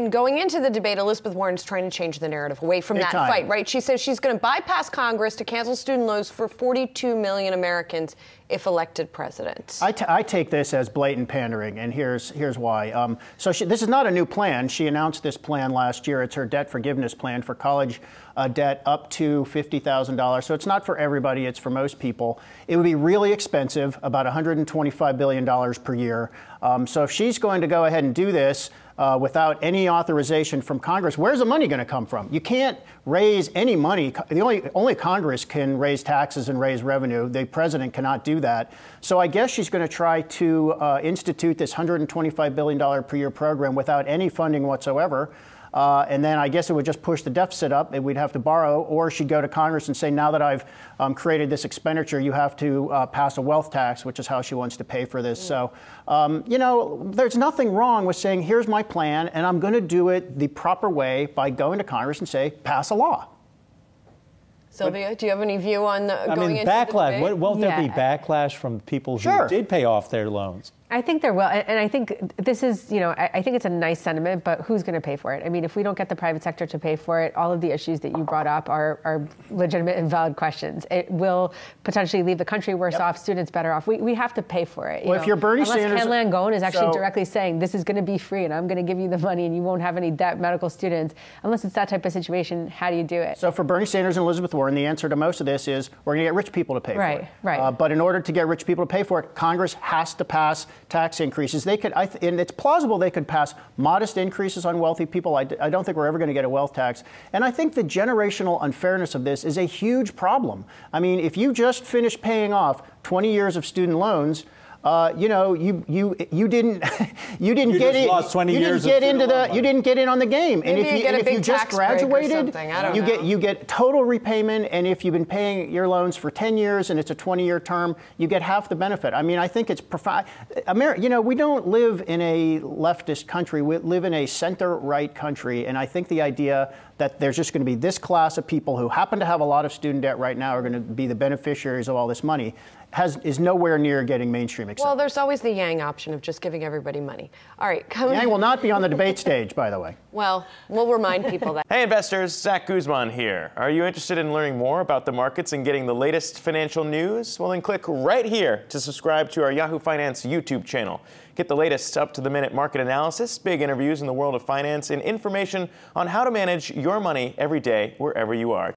Going into the debate, Elizabeth Warren's trying to change the narrative away from that fight, right? She says she's going to bypass Congress to cancel student loans for 42 million Americans if elected president. I take this as blatant pandering, and here's why. This is not a new plan. She announced this plan last year. It's her debt forgiveness plan for college debt up to $50,000. So it's not for everybody. It's for most people. It would be really expensive, about $125 billion per year. So if she's going to go ahead and do this, without any authorization from Congress, where's the money going to come from? You can't raise any money. Only Congress can raise taxes and raise revenue. The president cannot do that. So I guess she's going to try to institute this $125 billion per year program without any funding whatsoever. And then I guess it would just push the deficit up, and we'd have to borrow, or she'd go to Congress and say, now that I've created this expenditure, you have to pass a wealth tax, which is how she wants to pay for this. So, you know, there's nothing wrong with saying, here's my plan, and I'm going to do it the proper way by going to Congress and say, pass a law. Sylvia, do you have any view on going into backlash? the debate? Won't there be backlash from people who did pay off their loans? I think there will. And I think this is, you know, I think it's a nice sentiment, but who's going to pay for it? I mean, if we don't get the private sector to pay for it, all of the issues that you brought up are legitimate and valid questions. It will potentially leave the country worse off, students better off. We have to pay for it. Well, if you're Bernie Sanders... Ken Langone is actually directly saying, this is going to be free and I'm going to give you the money and you won't have any debt medical students. Unless it's that type of situation, how do you do it? So for Bernie Sanders and Elizabeth Warren, the answer to most of this is we're going to get rich people to pay for it. Right. But in order to get rich people to pay for it, Congress has to pass tax increases. They could, and it's plausible they could pass modest increases on wealthy people. I don't think we're ever going to get a wealth tax. And I think the generational unfairness of this is a huge problem. I mean, if you just finished paying off 20 years of student loans, you know, you didn't get in on the game. Maybe And if you just graduated, you get total repayment. And if you've been paying your loans for 10 years and it's a 20-year term, you get half the benefit. I mean, I think it's profound. You know, we don't live in a leftist country. We live in a center-right country. And I think the idea that there's just going to be this class of people who happen to have a lot of student debt right now are going to be the beneficiaries of all this money is nowhere near getting mainstream acceptance. Well, there's always the Yang option of just giving everybody money. All right. Yang will not be on the debate stage, by the way. Well, we'll remind people that. Hey, investors. Zach Guzman here. Are you interested in learning more about the markets and getting the latest financial news? Well, then click right here to subscribe to our Yahoo Finance YouTube channel. Get the latest up-to-the-minute market analysis, big interviews in the world of finance, and information on how to manage your money every day wherever you are.